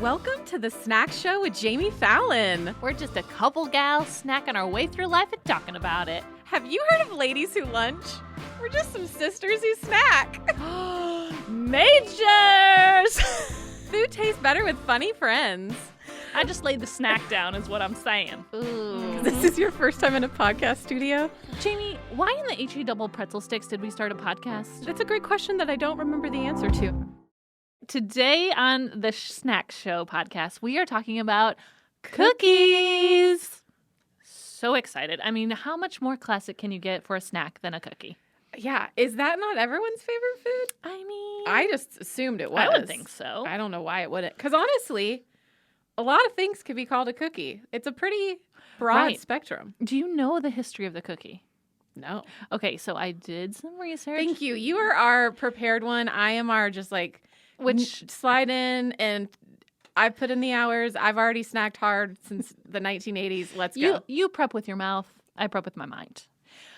Welcome to the Snack Show with Jami Fallon. We're just a couple gals snacking our way through life and talking about it. Have you heard of ladies who lunch? We're just some sisters who snack. Majors! Food tastes better with funny friends. I just laid the snack down is what I'm saying. Ooh. This is your first time in a podcast studio? Jamie, why in the HE double pretzel sticks did we start a podcast? That's a great question that I don't remember the answer to. Today on the Snack Show podcast, we are talking about cookies. So excited. I mean, how much more classic can you get for a snack than a cookie? Yeah. Is that not everyone's favorite food? I mean, I just assumed it was. I would think so. I don't know why it wouldn't. Because honestly, a lot of things could be called a cookie. It's a pretty broad spectrum. Do you know the history of the cookie? No. Okay, so I did some research. Thank you. You are our prepared one. I am our just like... Which slide in, and I've put in the hours. I've already snacked hard since the 1980s. Let's go. You prep with your mouth. I prep with my mind.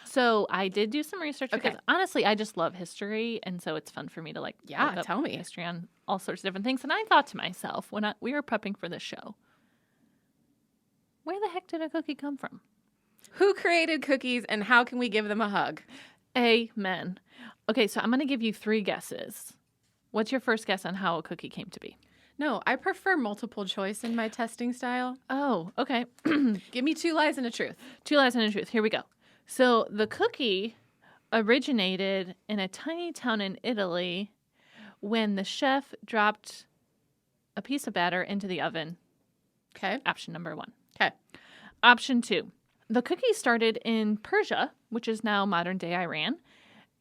So I did do some research because honestly, I just love history, and so it's fun for me to look up tell me history on all sorts of different things. And I thought to myself when we were prepping for this show, where the heck did a cookie come from? Who created cookies, and how can we give them a hug? Amen. Okay, so I'm going to give you 3 guesses. What's your first guess on how a cookie came to be? No, I prefer multiple choice in my testing style. Oh, okay. Give me 2 lies and a truth. 2 lies and a truth. Here we go. So the cookie originated in a tiny town in Italy when the chef dropped a piece of batter into the oven. Okay. Option number 1. Okay. Option 2. The cookie started in Persia, which is now modern-day Iran,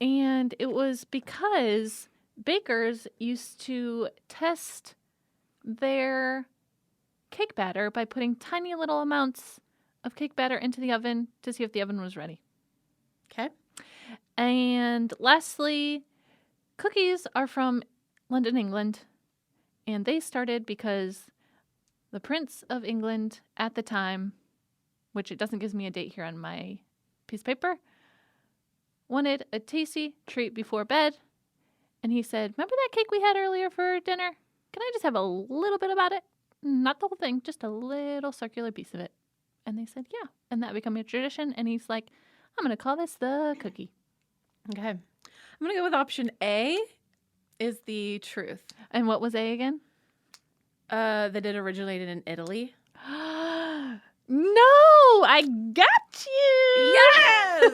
and it was because bakers used to test their cake batter by putting tiny little amounts of cake batter into the oven to see if the oven was ready. Okay. And lastly, cookies are from London, England, and they started because the Prince of England at the time, which it doesn't give me a date here on my piece of paper, wanted a tasty treat before bed. And he said, remember that cake we had earlier for dinner? Can I just have a little bit about it? Not the whole thing, just a little circular piece of it. And they said, yeah. And that became a tradition. And he's like, I'm going to call this the cookie. Okay. I'm going to go with option A is the truth. And what was A again? That it originated in Italy. No, I got you. Yes.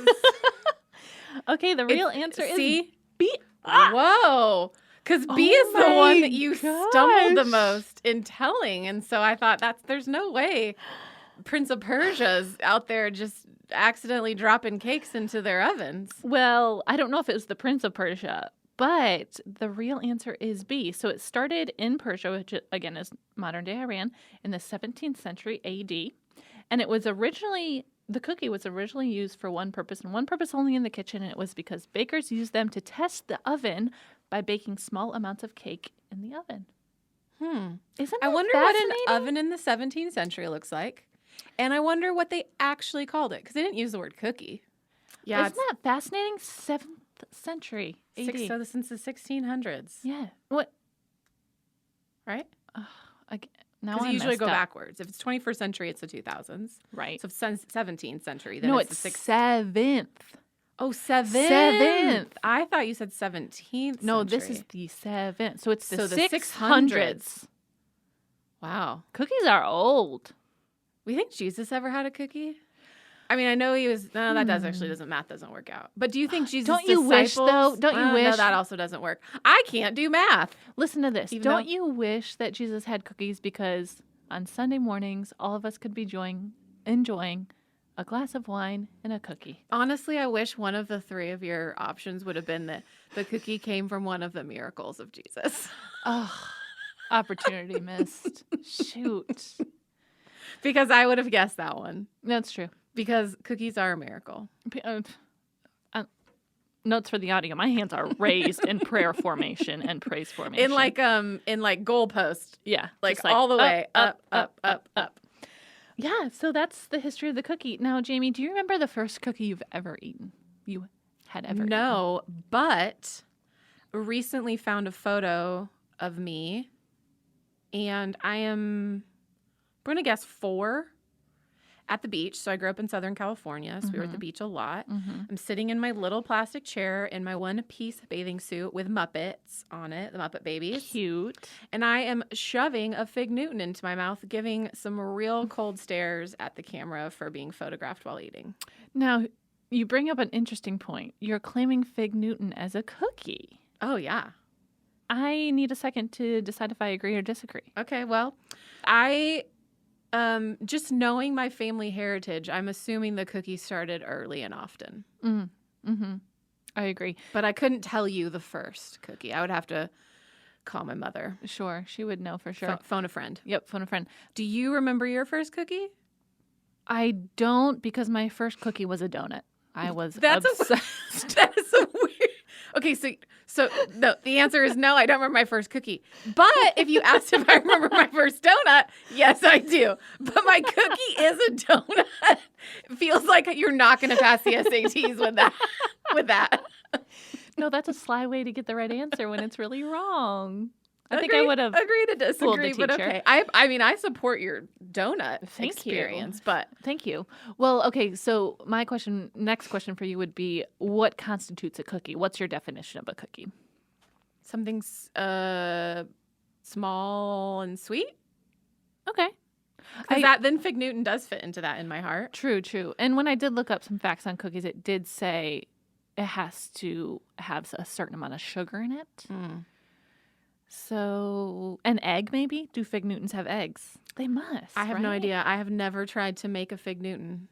Okay, the real answer is B. Whoa. Because B is the one that you stumbled the most in telling. And so I thought there's no way Prince of Persia's out there just accidentally dropping cakes into their ovens. Well, I don't know if it was the Prince of Persia, but the real answer is B. So it started in Persia, which again is modern day Iran, in the 17th century AD. And the cookie was originally used for one purpose and one purpose only in the kitchen, and it was because bakers used them to test the oven by baking small amounts of cake in the oven. Isn't that I wonder fascinating? what an oven in the 17th century looks like. And I wonder what they actually called it, because they didn't use the word cookie. Yeah, Isn't that fascinating? 7th century AD. So since the 1600s. Yeah. What? Right? Now Because I you usually go up. backwards. If it's 21st century, it's the 2000s. Right. So if it's 17th century, then no, it's the 7th. Oh, 7th. 7th. I thought you said 17th No, century. this is the 7th. So it's the 600s. 600s. Wow. Cookies are old. We think Jesus ever had a cookie? I mean, I know he was... No, that math doesn't work out. But do you think Jesus' Don't you wish, though? Don't you wish? No, that also doesn't work. I can't do math. Listen to this. Even Don't though- you wish that Jesus had cookies because on Sunday mornings, all of us could be enjoying a glass of wine and a cookie? Honestly, I wish one of the 3 of your options would have been that the cookie came from one of the miracles of Jesus. Oh, opportunity missed. Shoot. Because I would have guessed that one. That's true. Because cookies are a miracle. Notes for the audio. My hands are raised in prayer formation and praise formation. In like goalpost. Yeah. Like all the way up. Yeah, so that's the history of the cookie. Now, Jamie, do you remember the first cookie you've ever eaten? You had ever eaten? No, but recently found a photo of me and I'm going to guess 4 at the beach. So I grew up in Southern California, so we were at the beach a lot. I'm sitting in my little plastic chair in my one-piece bathing suit with Muppets on it, the Muppet Babies. Cute. And I am shoving a Fig Newton into my mouth, giving some real cold stares at the camera for being photographed while eating. Now, you bring up an interesting point. You're claiming Fig Newton as a cookie. Oh, yeah. I need a second to decide if I agree or disagree. Okay, well, I... just knowing my family heritage, I'm assuming the cookie started early and often. I agree. But I couldn't tell you the first cookie. I would have to call my mother. Sure, she would know for sure. Phone a friend. Yep, phone a friend. Do you remember your first cookie? I don't, because my first cookie was a donut. I was That's obsessed. That is so weird. Okay, so no, the answer is no, I don't remember my first cookie. But if you asked if I remember my first donut, yes, I do. But my cookie is a donut. It feels like you're not going to pass the SATs with that. No, that's a sly way to get the right answer when it's really wrong. I think Agree- I would have agree to disagree, fooled the but teacher. okay. I mean, I support your donut Thank you. experience, but Thank you. Well, okay, so my next question for you would be, what constitutes a cookie? What's your definition of a cookie? something's small and sweet. Okay. Then Fig Newton does fit into that in my heart. True. And when I did look up some facts on cookies, it did say it has to have a certain amount of sugar in it. So, an egg maybe? Do Fig Newtons have eggs? They must. I have no right? idea. I have never tried to make a Fig Newton.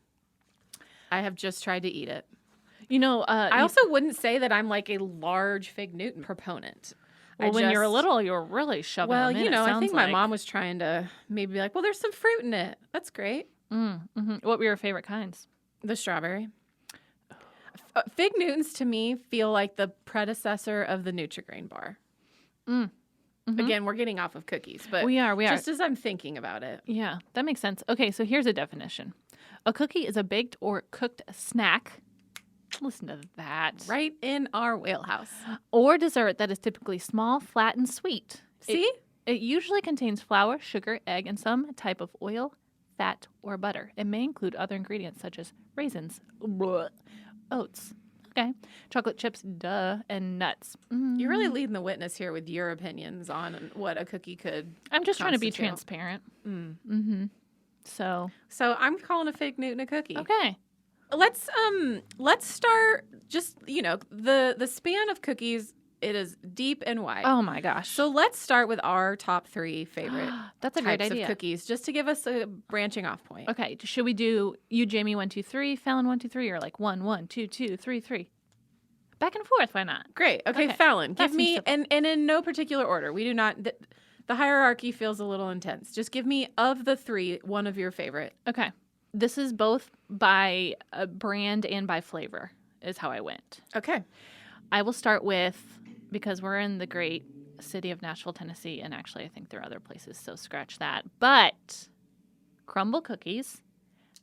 I have just tried to eat it. You know, I also wouldn't say that I'm like a large Fig Newton proponent. well, when you were little, you were really shoving them in, I think my like. mom was trying to maybe be like, well, there's some fruit in it. That's great. What were your favorite kinds? The strawberry. Fig Newtons to me feel like the predecessor of the Nutri-Grain bar. Again, we're getting off of cookies, but We are. just as I'm thinking about it. Yeah, that makes sense. Okay, so here's a definition. A cookie is a baked or cooked snack. Listen to that. Right in our wheelhouse. Or dessert that is typically small, flat, and sweet. See? It usually contains flour, sugar, egg, and some type of oil, fat, or butter. It may include other ingredients such as raisins, oats, chocolate chips, and nuts. You're really leading the witness here with your opinions on what a cookie could I'm just trying to be constitute. transparent. So I'm calling a Fig Newton a cookie. okay. Let's start just, the span of cookies, it is deep and wide. Oh my gosh. So let's start with our top 3 favorite That's a great types idea. of cookies, just to give us a branching off point. Okay, should we do you, Jamie, 1, 2, 3, Fallon 1, 2, 3, or like 1, 1, 2, 2, 3, 3? Back and forth, why not? Great. Okay, Okay, Fallon, that give me, seems simple. and in no particular order. We do not, the hierarchy feels a little intense. Just give me, of the 3, one of your favorite. Okay. This is both by a brand and by flavor, is how I went. Okay. I will start with, because we're in the great city of Nashville, Tennessee, and actually I think there are other places, so scratch that. But Crumble Cookies,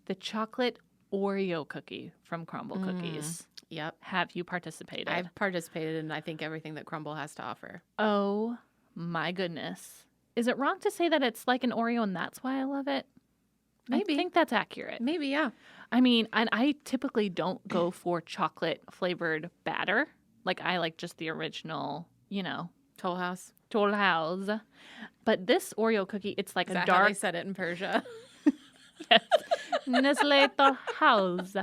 the chocolate Oreo cookie from Crumble Cookies. Yep. Have you participated? I've participated in, I think, everything that Crumble has to offer. Oh my goodness. Is it wrong to say that it's like an Oreo and that's why I love it? Maybe. I think that's accurate. Maybe, yeah. I mean, and I typically don't go for chocolate flavored batter. Like I like just the original, Toll House. Toll House. But this Oreo cookie, it's like Is a that how dark they said it in Persia? Nestle Toll House.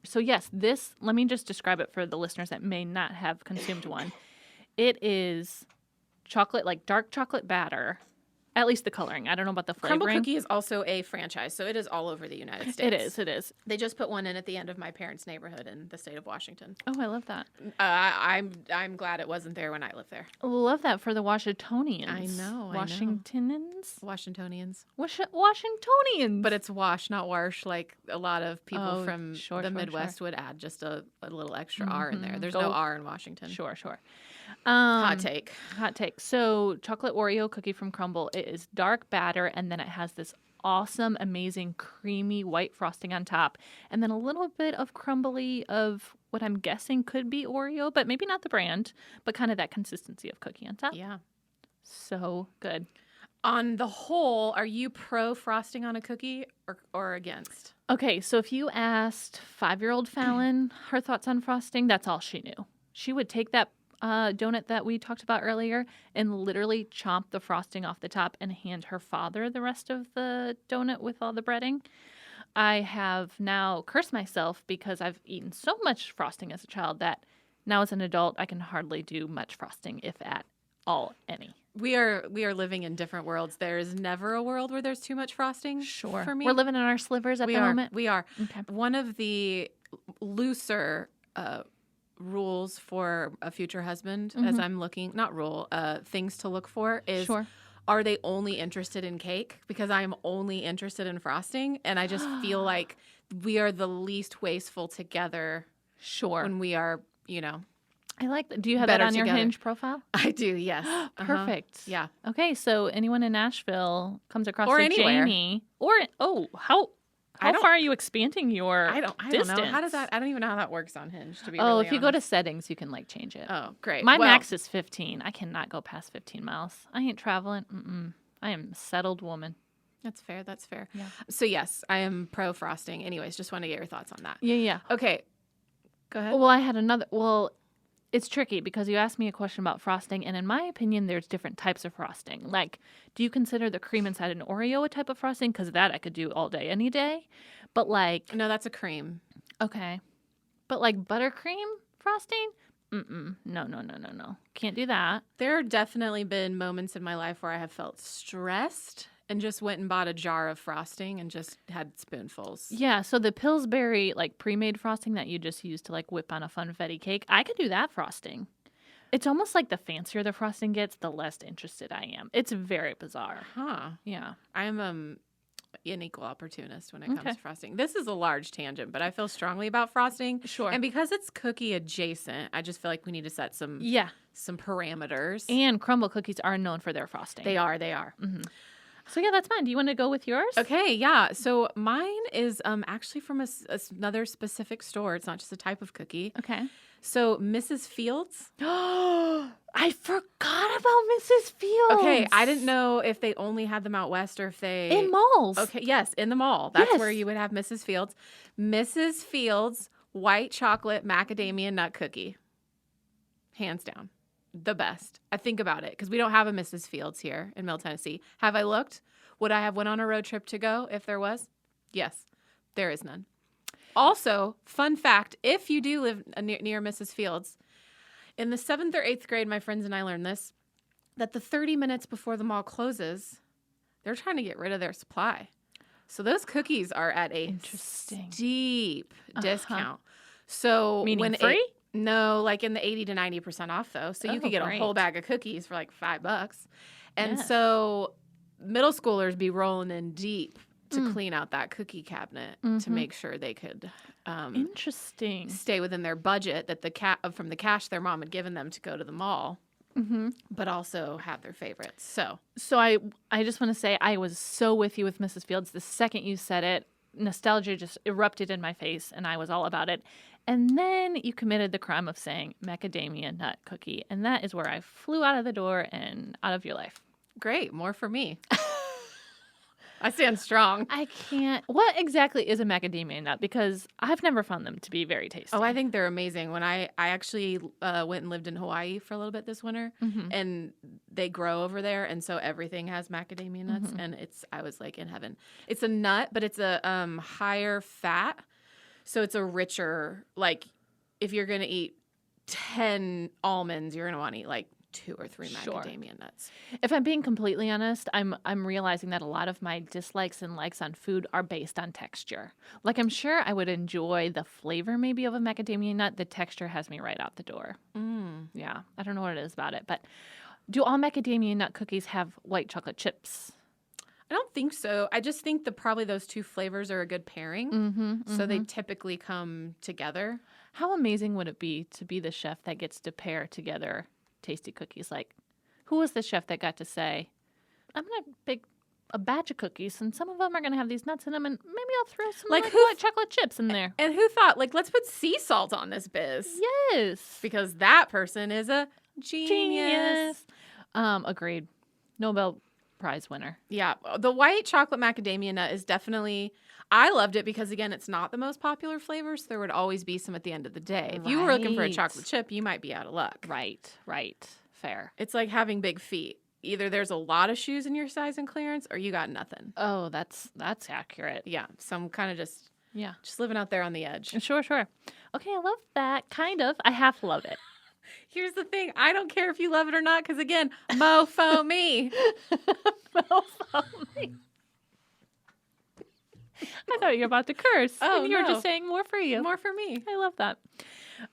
So yes, this, let me just describe it for the listeners that may not have consumed one. It is chocolate, like dark chocolate batter. At least the coloring. I don't know about the flavoring. Crumble Cookie is also a franchise, so it is all over the United States. It is. They just put one in at the end of my parents' neighborhood in the state of Washington. Oh, I love that. I'm glad it wasn't there when I lived there. Love that for the Washingtonians. I know. Washingtonians? Washingtonians. Washingtonians. But it's wash, not wash, like a lot of people from sure, the sure, Midwest would add just a little extra R in there. There's no R in Washington. Sure. Hot take. So, chocolate Oreo cookie from Crumble. It is dark batter, and then it has this awesome, amazing, creamy white frosting on top, and then a little bit of crumbly of what I'm guessing could be Oreo, but maybe not the brand, but kind of that consistency of cookie on top. Yeah. So good. On the whole, are you pro frosting on a cookie or against? Okay, so if you asked 5-year-old Fallon her thoughts on frosting, that's all she knew. She would take that donut that we talked about earlier and literally chomp the frosting off the top and hand her father the rest of the donut with all the breading. I have now cursed myself because I've eaten so much frosting as a child that now as an adult, I can hardly do much frosting, if at all any. We are living in different worlds. There is never a world where there's too much frosting. Sure. For me. We're living in our slivers at the moment. We are. Okay. One of the looser rules for a future husband, as I'm looking, not rule, things to look for is, are they only interested in cake? Because I am only interested in frosting. And I just feel like we are the least wasteful together. Sure. When we are, you know. I like that. Do you have that on your Hinge profile? I do, yes. Perfect. Yeah. Okay, so anyone in Nashville comes across or a anywhere. Jami, or how far are you expanding your I don't know. How does that? I don't even know how that works on Hinge. To be really if you honest. go to settings, you can like change it. Oh, great. My max is 15. I cannot go past 15 miles. I ain't traveling. I am a settled woman. That's fair. That's fair. Yeah. So yes, I am pro frosting. Anyways, just want to get your thoughts on that. Yeah. Okay. Go ahead. Well, I had another. Well, it's tricky because you asked me a question about frosting, and in my opinion, there's different types of frosting. Like, do you consider the cream inside an Oreo a type of frosting? Because that I could do all day, any day. But like, no, that's a cream. Okay, but like buttercream frosting? No. Can't do that. There have definitely been moments in my life where I have felt stressed and just went and bought a jar of frosting and just had spoonfuls. Yeah, so the Pillsbury like pre-made frosting that you just use to like whip on a funfetti cake, I could do that frosting. It's almost like the fancier the frosting gets, the less interested I am. It's very bizarre. Huh. Yeah. I am an equal opportunist when it comes to frosting. This is a large tangent, but I feel strongly about frosting. Sure. And because it's cookie adjacent, I just feel like we need to set some parameters. And crumble cookies are known for their frosting. They are. Mm-hmm. So yeah, that's fine. Do you want to go with yours? Okay, yeah. So mine is actually from another specific store. It's not just a type of cookie. Okay. So Mrs. Fields. I forgot about Mrs. Fields. Okay, I didn't know if they only had them out west or if they... In malls. Okay, yes, in the mall. That's where you would have Mrs. Fields. Mrs. Fields white chocolate macadamia nut cookie. Hands down. The best. I think about it because we don't have a Mrs. Fields here in Middle Tennessee. Have I looked? Would I have went on a road trip to go if there was? Yes. There is none. Also, fun fact, if you do live near Mrs. Fields, in the 7th or 8th grade, my friends and I learned this, that the 30 minutes before the mall closes, they're trying to get rid of their supply. So those cookies are at a steep discount. So meaning free? No, like in the 80 to 90% off though. So you could get a whole bag of cookies for like $5. And so middle schoolers be rolling in deep to clean out that cookie cabinet to make sure they could stay within their budget that from the cash their mom had given them to go to the mall, but also have their favorites. So I just want to say I was so with you with Mrs. Fields. The second you said it, nostalgia just erupted in my face, and I was all about it. And then you committed the crime of saying macadamia nut cookie, and that is where I flew out of the door and out of your life. Great, more for me. I stand strong. I can't. What exactly is a macadamia nut? Because I've never found them to be very tasty. Oh, I think they're amazing. When I actually went and lived in Hawaii for a little bit this winter, and they grow over there, and so everything has macadamia nuts, and I was like in heaven. It's a nut, but it's a higher fat, so it's a richer. Like if you're gonna eat 10 almonds, you're gonna want to eat like 2 or 3 macadamia nuts. If I'm being completely honest, I'm realizing that a lot of my dislikes and likes on food are based on texture. Like I'm sure I would enjoy the flavor maybe of a macadamia nut. The texture has me right out the door. Yeah, I don't know what it is about it. But do all macadamia nut cookies have white chocolate chips? I don't think so. I just think that probably those two flavors are a good pairing. So they typically come together. How amazing would it be to be the chef that gets to pair together tasty cookies? Like, who was the chef that got to say, I'm going to bake a batch of cookies and some of them are going to have these nuts in them and maybe I'll throw some like white chocolate chips in there. And who thought, like, let's put sea salt on this biz? Yes. Because that person is a genius. Agreed. Nobel prize winner. Yeah. The white chocolate macadamia nut is definitely, I loved it because, again, it's not the most popular flavor, so there would always be some at the end of the day. If you were looking for a chocolate chip, you might be out of luck. Right. Fair. It's like having big feet. Either there's a lot of shoes in your size and clearance, or you got nothing. Oh, that's accurate. Yeah. So I'm kind of just living out there on the edge. Sure. Okay, I love that. Kind of. I half love it. Here's the thing. I don't care if you love it or not, because, again, mofo me. Mofo me. I thought you were about to curse. Oh, and you were just saying more for you. More for me. I love that.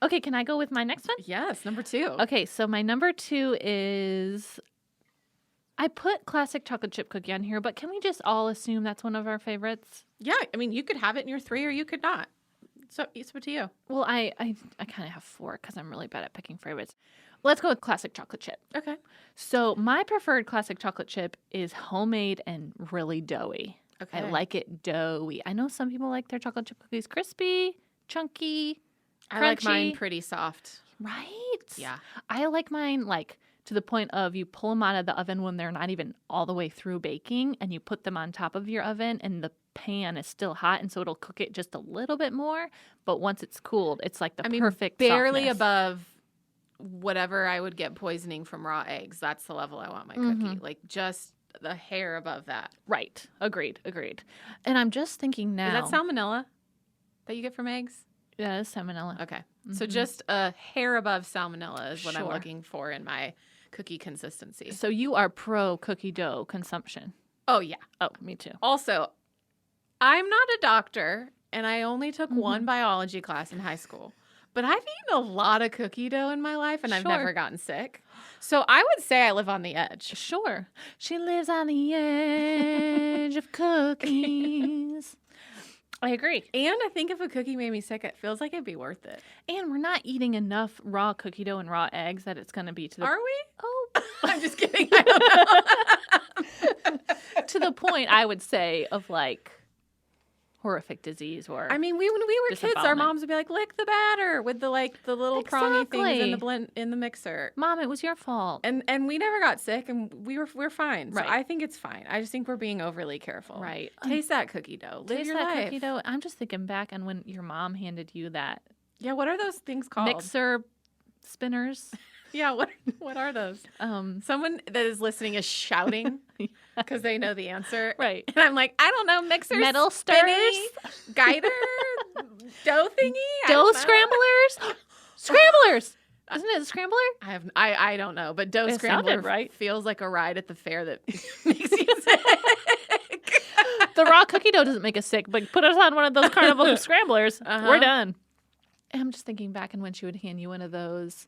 Okay, can I go with my next one? Yes, number 2. Okay, so my number 2 is... I put classic chocolate chip cookie on here, but can we just all assume that's one of our favorites? Yeah, I mean, you could have it in your 3 or you could not. So it's up to you. Well, I kind of have 4 because I'm really bad at picking favorites. Let's go with classic chocolate chip. Okay. So my preferred classic chocolate chip is homemade and really doughy. Okay. I like it doughy. I know some people like their chocolate chip cookies crispy, chunky, crunchy. I like mine pretty soft. Right? Yeah. I like mine like to the point of you pull them out of the oven when they're not even all the way through baking, and you put them on top of your oven, and the pan is still hot, and so it'll cook it just a little bit more. But once it's cooled, it's like the perfect barely softness. Above whatever I would get poisoning from raw eggs. That's the level I want my cookie. Like just the hair above that. Right. Agreed. And I'm just thinking now. Is that salmonella that you get from eggs? Yeah, it's salmonella. Okay. So just a hair above salmonella is what I'm looking for in my cookie consistency. So you are pro cookie dough consumption. Oh, yeah. Oh, me too. Also, I'm not a doctor, and I only took one biology class in high school. But I've eaten a lot of cookie dough in my life, and I've never gotten sick. So I would say I live on the edge. Sure. She lives on the edge of cookies. I agree. And I think if a cookie made me sick, it feels like it'd be worth it. And we're not eating enough raw cookie dough and raw eggs that it's going to be to the... Are we? Oh. I'm just kidding. I don't know. To the point, I would say, of like horrific disease or I mean, when we were kids, our moms would be like, lick the batter with the little prongy things in the mixer. Mom, it was your fault. And we never got sick, and we're fine. Right. So I think it's fine. I just think we're being overly careful. Right. Taste that cookie dough. Live your life. Cookie dough. I'm just thinking back on when your mom handed you that. Yeah, what are those things called? Mixer spinners. Yeah, what are those? Someone that is listening is shouting because they know the answer. Right. And I'm like, I don't know, mixers, metal spinny, stirrers, guider, dough thingy, dough scramblers, scramblers. Isn't it a scrambler? I don't know, but dough scrambler right? feels like a ride at the fair that makes you sick. The raw cookie dough doesn't make us sick, but put us on one of those carnival scramblers. We're done. And I'm just thinking back on when she would hand you one of those.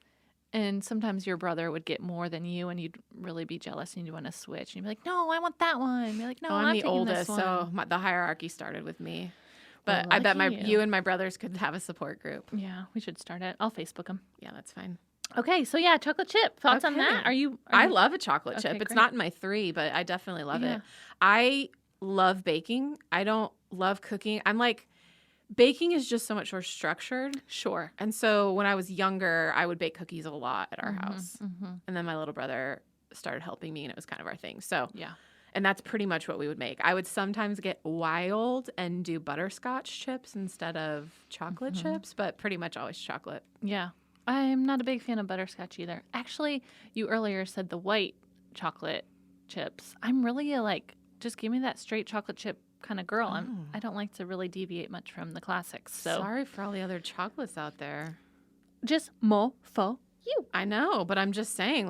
And sometimes your brother would get more than you, and you'd really be jealous, and you'd want to switch. And you'd be like, no, I want that one. And be like, no, I'm the oldest, so the hierarchy started with me. But I bet you and my brothers could have a support group. Yeah, we should start it. I'll Facebook them. Yeah, that's fine. Okay, so yeah, chocolate chip. Thoughts on that? I love a chocolate chip. Okay, it's great. not in my 3, but I definitely love it. I love baking. I don't love cooking. I'm like... Baking is just so much more structured. Sure. And so when I was younger, I would bake cookies a lot at our house. And then my little brother started helping me, and it was kind of our thing. So, yeah. And that's pretty much what we would make. I would sometimes get wild and do butterscotch chips instead of chocolate chips, but pretty much always chocolate. Yeah. I'm not a big fan of butterscotch either. Actually, you earlier said the white chocolate chips. I'm really just give me that straight chocolate chip kind of girl. I don't like to really deviate much from the classics. So sorry for all the other chocolates out there. Just mo-fo you. I know, but I'm just saying,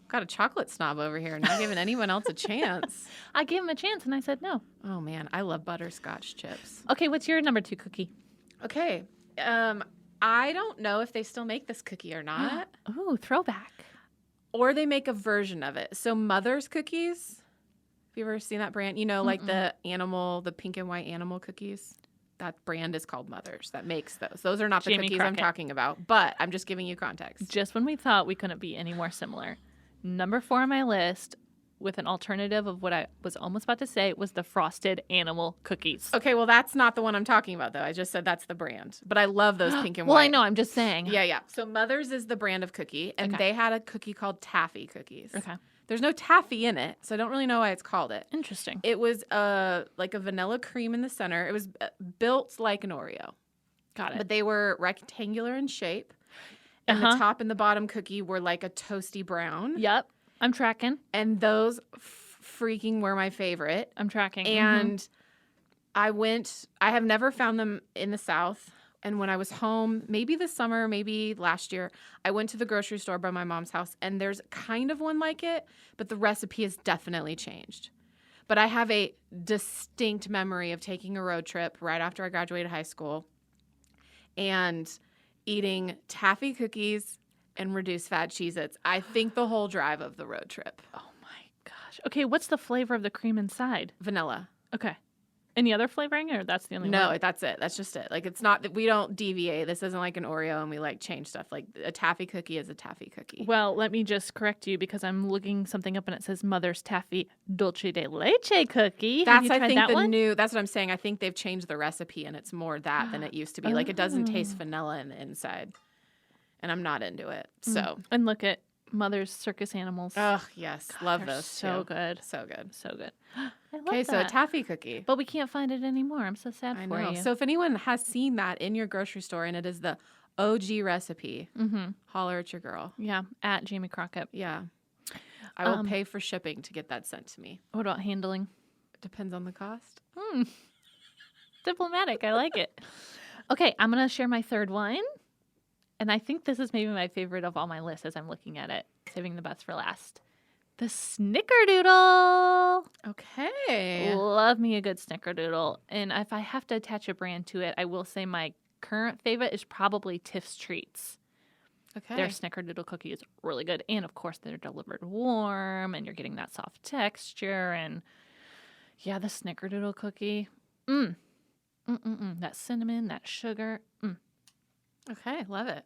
got a chocolate snob over here, not giving anyone else a chance. I gave him a chance, and I said no. Oh, man. I love butterscotch chips. Okay, what's your number 2 cookie? Okay. I don't know if they still make this cookie or not. Ooh, throwback. Or they make a version of it. So Mother's Cookies... Have you ever seen that brand? You know, like the pink and white animal cookies? That brand is called Mother's that makes those. Those are not the Jami cookies Crockett. I'm talking about, but I'm just giving you context. Just when we thought we couldn't be any more similar. Number 4 on my list, with an alternative of what I was almost about to say, was the frosted animal cookies. Okay, well, that's not the one I'm talking about, though. I just said that's the brand. But I love those pink and white. Well, I know. I'm just saying. Yeah. So Mother's is the brand of cookie, and they had a cookie called Taffy Cookies. Okay. There's no taffy in it, so I don't really know why it's called it. Interesting. It was like a vanilla cream in the center. It was built like an Oreo. Got it. But they were rectangular in shape. And the top and the bottom cookie were like a toasty brown. Yep. I'm tracking. And those freaking were my favorite. I'm tracking. And I have never found them in the South. And when I was home, maybe this summer, maybe last year, I went to the grocery store by my mom's house, and there's kind of one like it, but the recipe has definitely changed. But I have a distinct memory of taking a road trip right after I graduated high school and eating Taffy Cookies and reduced fat Cheez-Its. I think the whole drive of the road trip. Oh, my gosh. Okay, what's the flavor of the cream inside? Vanilla. Okay. Any other flavoring, or that's the only one? No, that's it. That's just it. Like, it's not that we don't deviate. This isn't like an Oreo and we like change stuff. Like, a Taffy Cookie is a Taffy Cookie. Well, let me just correct you because I'm looking something up and it says Mother's Taffy Dulce de Leche Cookie. Have you tried that one? That's what I'm saying. I think they've changed the recipe and it's more that than it used to be. Like, it doesn't taste vanilla in the inside. And I'm not into it. So. And look at Mother's Circus Animals. Oh, yes. God, love they're those. So too. good. So good. So good. I love Okay, that. so a Taffy Cookie. But we can't find it anymore. I'm so sad I for know. you. So if anyone has seen that in your grocery store and it is the OG recipe, holler at your girl. Yeah, at Jamie Crockett. Yeah. I will pay for shipping to get that sent to me. What about handling? Depends on the cost. Diplomatic. I like it. Okay, I'm going to share my third one. And I think this is maybe my favorite of all my lists as I'm looking at it. Saving the best for last. The Snickerdoodle. Okay. Love me a good Snickerdoodle. And if I have to attach a brand to it, I will say my current favorite is probably Tiff's Treats. Okay. Their Snickerdoodle cookie is really good. And, of course, they're delivered warm, and you're getting that soft texture. And, yeah, the Snickerdoodle cookie. That cinnamon, that sugar. Okay, love it.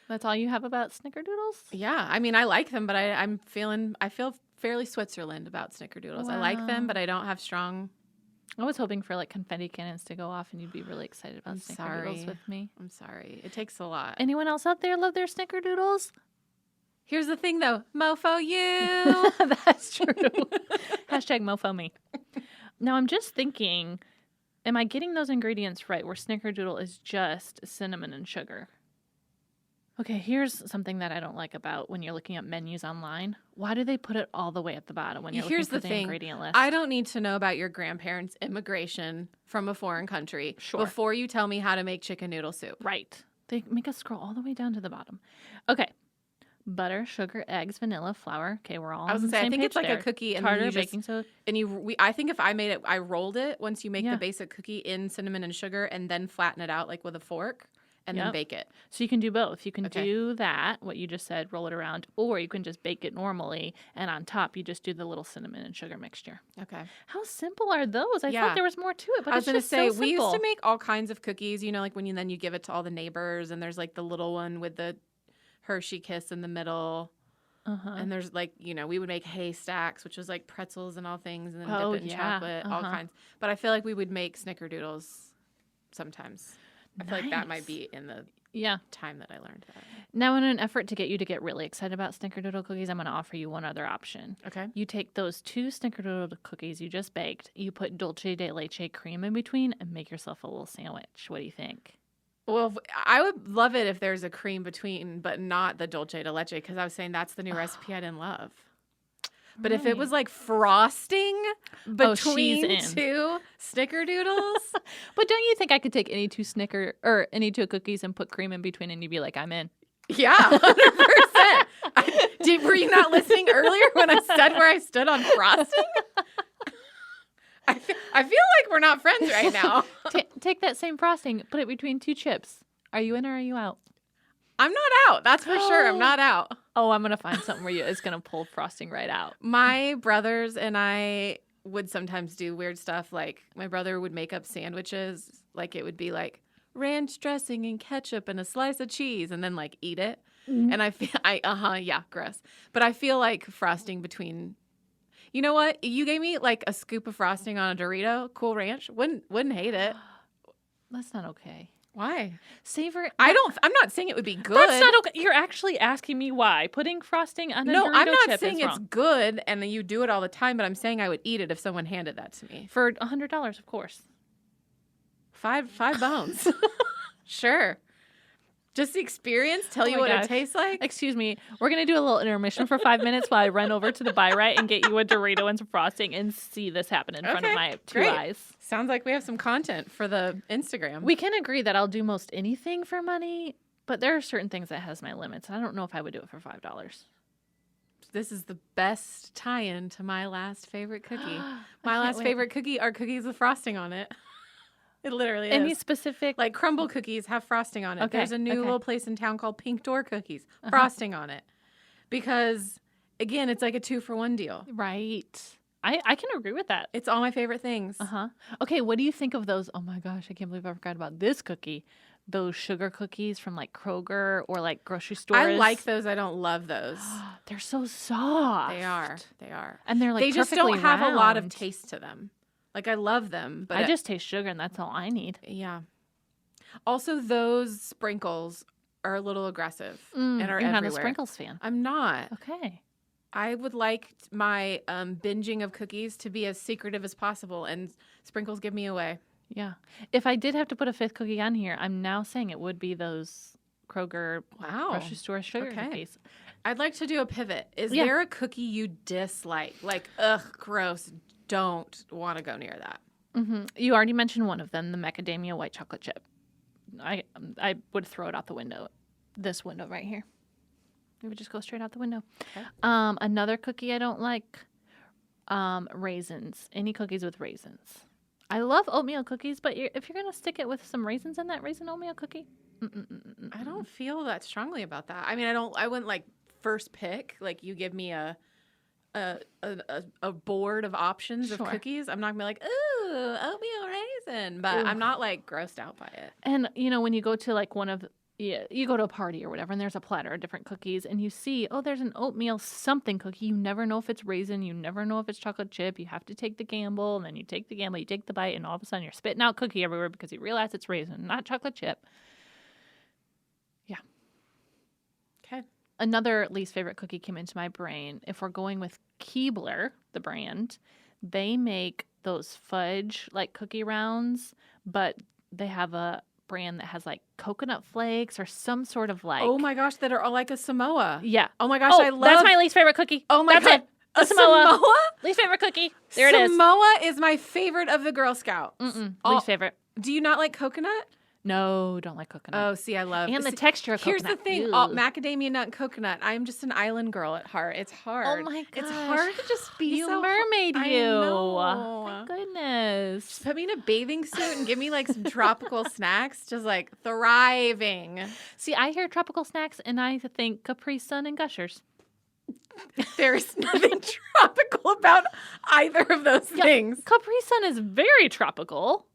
That's all you have about Snickerdoodles? Yeah, I mean, I like them, but I feel fairly Switzerland about Snickerdoodles. Wow. I like them, but I don't have strong. I was hoping for like confetti cannons to go off and you'd be really excited about I'm Snickerdoodles sorry. with me. I'm sorry. It takes a lot. Anyone else out there love their Snickerdoodles? Here's the thing, though. Mofo you. That's true. Hashtag mofo me. Now, I'm just thinking, am I getting those ingredients right where Snickerdoodle is just cinnamon and sugar? Okay, here's something that I don't like about when you're looking at menus online. Why do they put it all the way at the bottom when you're looking for the ingredient list? I don't need to know about your grandparents' immigration from a foreign country before you tell me how to make chicken noodle soup. Right. They make us scroll all the way down to the bottom. Okay. Butter, sugar, eggs, vanilla, flour. Okay, we're all on the same page. I think it's like there. a cookie and tartar, you just, baking soda. And I think if I made it, I rolled it once you make the basic cookie in cinnamon and sugar and then flatten it out like with a fork and then bake it. So you can do both. You can do that, what you just said, roll it around, or you can just bake it normally and on top you just do the little cinnamon and sugar mixture. Okay. How simple are those? I thought there was more to it, but I was it's just so simple. we used to make all kinds of cookies, you know, like when you give it to all the neighbors and there's like the little one with the Hershey Kiss in the middle. And there's like, you know, we would make haystacks, which was like pretzels and all things, and then dip it in chocolate, all kinds. But I feel like we would make Snickerdoodles sometimes. I feel like that might be in the time that I learned that. Now, in an effort to get you to get really excited about Snickerdoodle cookies, I'm going to offer you one other option. Okay. You take those 2 Snickerdoodle cookies you just baked, you put dulce de leche cream in between, and make yourself a little sandwich. What do you think? Well, I would love it if there's a cream between, but not the dulce de leche, because I was saying that's the new recipe I didn't love. But if it was like frosting between 2 Snickerdoodles. But don't you think I could take any 2 cookies and put cream in between and you'd be like, I'm in? Yeah, 100%. Were you not listening earlier when I said where I stood on frosting? I feel like we're not friends right now. Take that same frosting, put it between 2 chips. Are you in or are you out? I'm not out. That's for sure. I'm not out. Oh, I'm going to find something where it's going to pull frosting right out. My brothers and I would sometimes do weird stuff. Like my brother would make up sandwiches. Like it would be like ranch dressing and ketchup and a slice of cheese and then like eat it. Mm-hmm. And I feel, gross. But I feel like frosting between, you know what? You gave me like a scoop of frosting on a Dorito, Cool Ranch. Wouldn't hate it. That's not okay. Why? Savor. I'm not saying it would be good. That's not okay. You're actually asking me why. Putting frosting on a Dorito I'm not chip saying is it's wrong. good and you do it all the time, but I'm saying I would eat it if someone handed that to me. For $100, of course. Five bones. Sure. Just the experience, tell you what it tastes like. Excuse me. We're going to do a little intermission for 5 minutes while I run over to the buy right and get you a Dorito and some frosting and see this happen in front of my two eyes. Sounds like we have some content for the Instagram. We can agree that I'll do most anything for money, but there are certain things that has my limits. I don't know if I would do it for $5. This is the best tie-in to my last favorite cookie. My last favorite cookie are cookies with frosting on it. It literally is. Any specific? Like crumble cookies have frosting on it. Okay, There's a new little place in town called Pink Door Cookies. Frosting on it. Because, again, it's like a 2-for-1 deal. Right. I can agree with that. It's all my favorite things. Okay, what do you think of those? Oh my gosh, I can't believe I forgot about this cookie. Those sugar cookies from like Kroger or like grocery stores. I like those. I don't love those. They're so soft. They are. And they're like they just don't perfectly have a lot of round. taste to them. Like, I love them, but I just taste sugar, and that's all I need. Yeah. Also, those sprinkles are a little aggressive and are You're everywhere. not a sprinkles fan. I'm not. Okay. I would like my binging of cookies to be as secretive as possible, and sprinkles give me away. Yeah. If I did have to put a fifth cookie on here, I'm now saying it would be those Kroger grocery store sugar cookies. I'd like to do a pivot. Is there a cookie you dislike? Like, ugh, gross. Don't want to go near that. Mm-hmm. You already mentioned one of them, the macadamia white chocolate chip. I would throw it out the window. This window right here. It would just go straight out the window. Okay. Another cookie I don't like, raisins. Any cookies with raisins. I love oatmeal cookies, but if you're going to stick it with some raisins in that raisin oatmeal cookie, I don't feel that strongly about that. I mean, I wouldn't like first pick. Like, you give me a board of options of cookies. I'm not gonna be like, ooh, oatmeal raisin, but I'm not like grossed out by it. And you know, when you go to like you go to a party or whatever, and there's a platter of different cookies, and you see, oh, there's an oatmeal something cookie. You never know if it's raisin. You never know if it's chocolate chip. You have to take the gamble, and then you take the gamble, you take the bite, and all of a sudden you're spitting out cookie everywhere because you realize it's raisin, not chocolate chip. Yeah. Okay. Another least favorite cookie came into my brain. If we're going with Keebler, the brand, they make those fudge like cookie rounds, but they have a brand that has like coconut flakes or some sort of like. Oh my gosh, that are all like a Samoa. Yeah. Oh my gosh, I love. That's my least favorite cookie. Oh my God. It. A Samoa? Least favorite cookie. There it is. Samoa is my favorite of the Girl Scouts. Least favorite. Do you not like coconut? No, don't like coconut. Oh, see, I love and the texture of here's coconut. Here's the thing: macadamia nut and coconut. I'm just an island girl at heart. It's hard. Oh my gosh, it's hard to just be you so mermaid. I you, know. My goodness. Just put me in a bathing suit and give me like some tropical snacks. Just like thriving. See, I hear tropical snacks and I think Capri Sun and Gushers. There's nothing tropical about either of those things. Capri Sun is very tropical.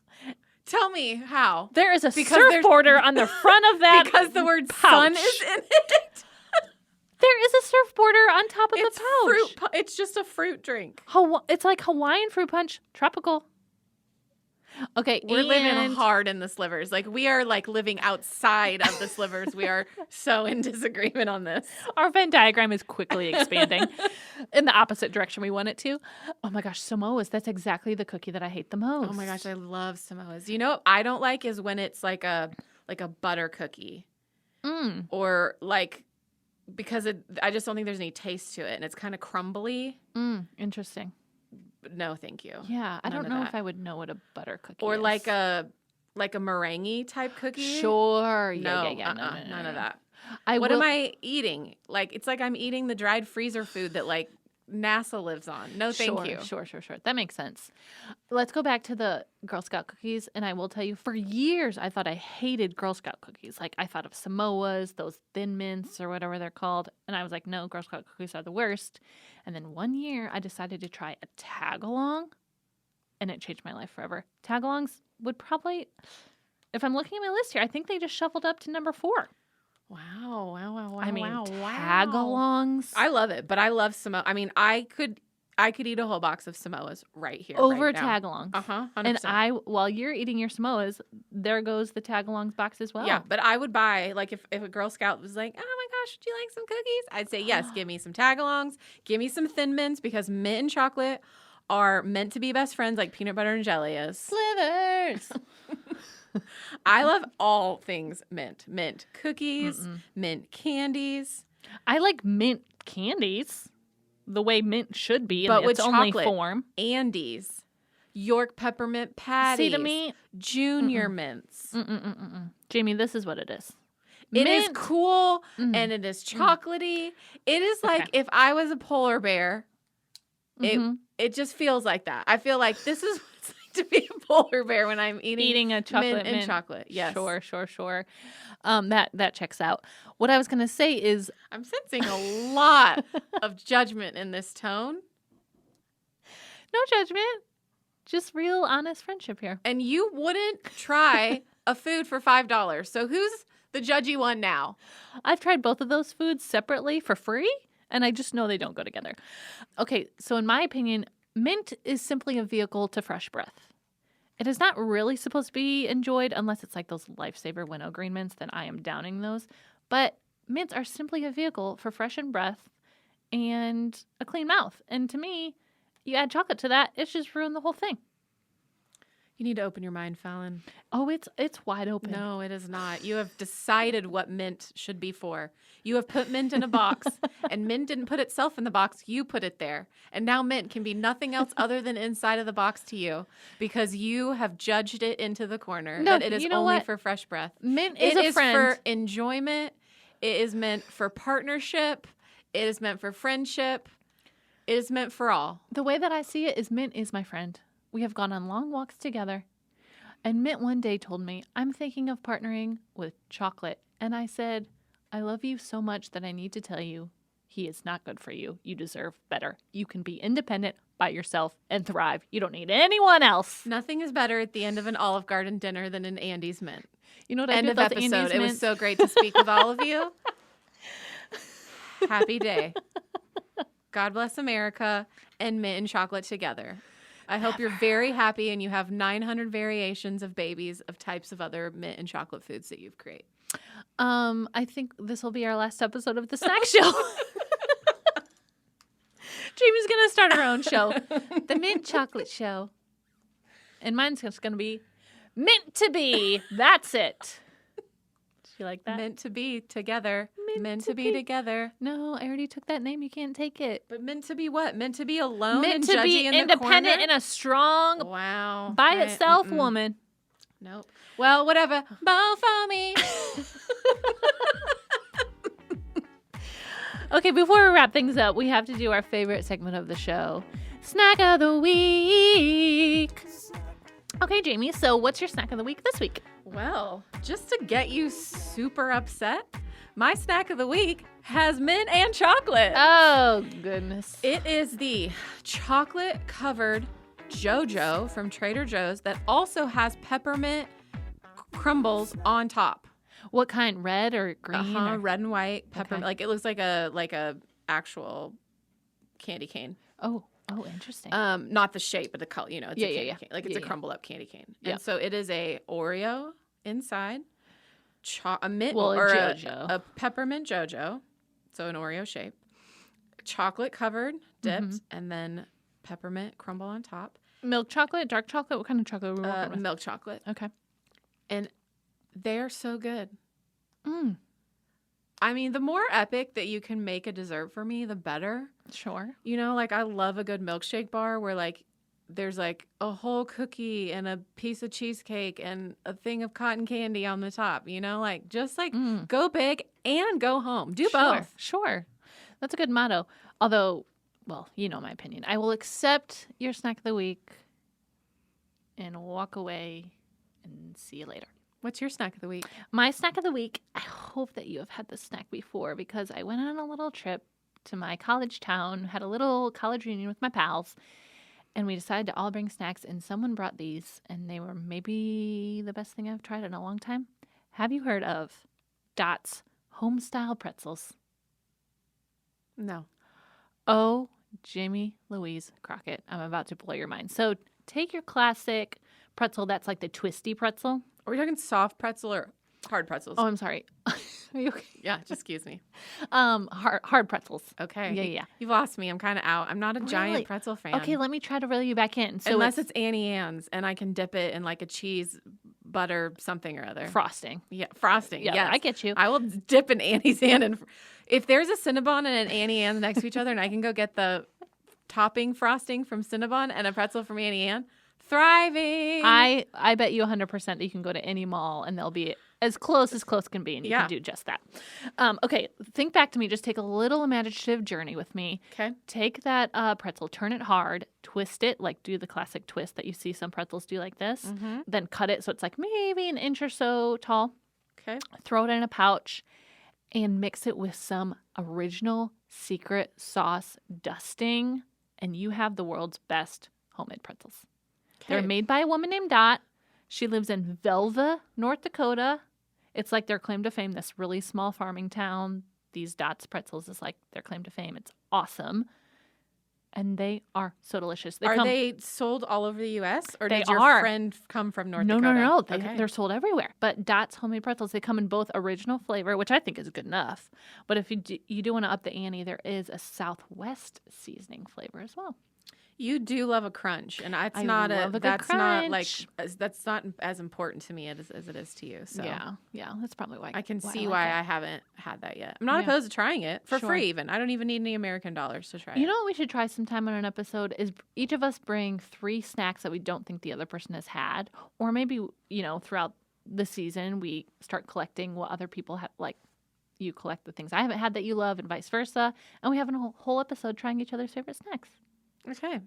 Tell me how. There is a surfboarder on the front of that because the word pouch. sun is in it. There is a surfboarder on top of the pouch. It's just a fruit drink. It's like Hawaiian fruit punch, tropical. Okay, we're living hard in the slivers. Like, we are like living outside of the slivers. We are so in disagreement on this. Our Venn diagram is quickly expanding in the opposite direction we want it to. Oh my gosh, Samoas. That's exactly the cookie that I hate the most. Oh my gosh, I love Samoas. You know what I don't like is when it's like a butter cookie. Or like, because I just don't think there's any taste to it, and it's kind of crumbly. Interesting. No, thank you. Yeah, I don't know if I would know what a butter cookie is. Or like a meringue type cookie. Sure. Yeah. No, none of that. What am I eating? Like, it's like I'm eating the dried freezer food that like NASA lives on. No, thank you. Sure. That makes sense. Let's go back to the Girl Scout cookies. And I will tell you, for years, I thought I hated Girl Scout cookies. Like, I thought of Samoas, those Thin Mints or whatever they're called. And I was like, no, Girl Scout cookies are the worst. And then one year, I decided to try a tag-along. And it changed my life forever. Tag-alongs would probably, if I'm looking at my list here, I think they just shuffled up to number 4. Wow. I mean, tag-alongs. I love it, but I love Samoa. I mean, I I could eat a whole box of Samoas right here. Over right now. tagalongs. 100%. And while you're eating your Samoas, there goes the tagalongs box as well. Yeah, but I would buy, like, if a Girl Scout was like, oh my gosh, would you like some cookies? I'd say, yes, give me some tagalongs, give me some Thin Mints, because mint and chocolate are meant to be best friends like peanut butter and jelly is. Slivers. I love all things mint. Mint cookies, mint candies. I like mint candies the way mint should be but in with its only chocolate. form. Andes, York peppermint patties. See, to me, Junior mints. Jamie, this is what it is. It is cool and it is chocolatey. It is like if I was a polar bear, it just feels like that. I feel like this is what it's like to be a polar bear when I'm eating a chocolate mint and chocolate. Yes. Sure. That checks out. What I was going to say is I'm sensing a lot of judgment in this tone. no judgment. Just real honest friendship here. And you wouldn't try a food for $5. So who's the judgy one now? I've tried both of those foods separately for free, and I just know they don't go together. Okay, so in my opinion, mint is simply a vehicle to fresh breath. It is not really supposed to be enjoyed unless it's like those Lifesaver wintergreen mints, then I am downing those. But mints are simply a vehicle for freshened breath and a clean mouth. And to me, you add chocolate to that, it's just ruined the whole thing. You need to open your mind, Fallon. Oh, it's wide open. No, it is not. You have decided what mint should be for. You have put mint in a box, and mint didn't put itself in the box. You put it there. And now mint can be nothing else other than inside of the box to you because you have judged it into the corner. No, that it is you know only what? for fresh breath. Mint is a friend. It is for enjoyment. It is meant for partnership. It is meant for friendship. It is meant for all. The way that I see it is mint is my friend. We have gone on long walks together. And Mint one day told me, I'm thinking of partnering with chocolate. And I said, I love you so much that I need to tell you he is not good for you. You deserve better. You can be independent by yourself and thrive. You don't need anyone else. Nothing is better at the end of an Olive Garden dinner than an Andes mint. You know what I End do of with those episode. Andes It was mints? so great to speak with all of you. Happy day. God bless America and mint and chocolate together. I hope you're very happy and you have 900 variations of babies of types of other mint and chocolate foods that you've created. I think this will be our last episode of the snack show. Jamie's going to start her own show, the Mint Chocolate Show. And mine's just going to be Mint to Be. That's it. Did you like that? Meant to be together. Meant to be together. No, I already took that name. You can't take it. But meant to be what? Meant to be alone Meant and to judgy be in the independent corner? and a strong, Wow. by Right. itself woman. Nope. Well, whatever. Bow for me. Okay, before we wrap things up, we have to do our favorite segment of the show, Snack of the Week. Okay, Jamie, so what's your snack of the week this week? Well, just to get you super upset, my snack of the week has mint and chocolate. Oh, goodness. It is the chocolate-covered JoJo from Trader Joe's that also has peppermint crumbles on top. What kind? Red or green? Or... Red and white peppermint. Okay. Like it looks like a actual candy cane. Oh, interesting. Not the shape, but the color. You know, it's a candy cane. Like it's a Yeah. crumble up candy cane. Yeah. And so it is a Oreo inside, a mint Well, or JoJo. a peppermint JoJo, so an Oreo shape, chocolate covered, dipped, and then peppermint crumble on top. Milk chocolate, dark chocolate? What kind of chocolate are we working with? Milk chocolate. Okay. And they're so good. Mm. I mean, the more epic that you can make a dessert for me, the better. Sure. You know, like I love a good milkshake bar where like there's like a whole cookie and a piece of cheesecake and a thing of cotton candy on the top, you know, like just like go big and go home. Do both. Sure. That's a good motto. Although, well, you know my opinion. I will accept your snack of the week and walk away and see you later. What's your snack of the week? My snack of the week, I hope that you have had this snack before because I went on a little trip to my college town, had a little college reunion with my pals, and we decided to all bring snacks, and someone brought these, and they were maybe the best thing I've tried in a long time. Have you heard of Dot's Homestyle Pretzels? No. OMG. Jimmy Louise Crockett, I'm about to blow your mind. So take your classic pretzel that's like the twisty pretzel. Are we talking soft pretzel or hard pretzels? Oh, I'm sorry. Are you okay? Yeah, just excuse me. Hard pretzels. Okay. Yeah. You've lost me. I'm kind of out. I'm not a giant pretzel fan. Okay, let me try to reel you back in. So unless it's Annie Ann's and I can dip it in like a cheese butter something or other. Frosting. Yeah, frosting. Yeah, yes. I get you. I will dip an Annie's Ann. And if there's a Cinnabon and an Annie Ann's next to each other and I can go get the topping frosting from Cinnabon and a pretzel from Annie Ann, thriving. I bet you 100% that you can go to any mall and they'll be as close can be, and you can do just that. Okay, think back to me. Just take a little imaginative journey with me. Okay. Take that pretzel, turn it hard, twist it, like do the classic twist that you see some pretzels do like this. Mm-hmm. Then cut it so it's like maybe an inch or so tall. Okay. Throw it in a pouch and mix it with some original secret sauce dusting, and you have the world's best homemade pretzels. Okay. They're made by a woman named Dot. She lives in Velva, North Dakota. It's like their claim to fame, this really small farming town. These Dot's pretzels is like their claim to fame. It's awesome. And they are so delicious. They sold all over the U.S.? Or did your friend come from North Dakota? No. They're sold everywhere. But Dot's homemade pretzels, they come in both original flavor, which I think is good enough. But if you do want to up the ante, there is a Southwest seasoning flavor as well. You do love a crunch, and that's not as important to me as it is to you. So yeah, that's probably why I can see why I haven't had that yet. I'm not opposed to trying it for free. Even I don't even need any American dollars to try it. You know what we should try sometime on an episode is each of us bring 3 snacks that we don't think the other person has had, or maybe throughout the season we start collecting what other people have. Like you collect the things I haven't had that you love, and vice versa, and we have a whole episode trying each other's favorite snacks. Okay. What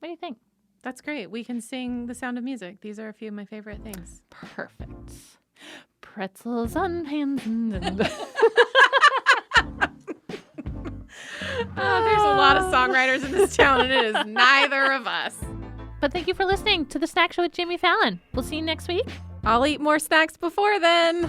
do you think? That's great. We can sing The Sound of Music. These are a few of my favorite things. Perfect. Pretzels on hands and there's a lot of songwriters in this town, and it is neither of us. But thank you for listening to The Snack Show with Jami Fallon. We'll see you next week. I'll eat more snacks before then.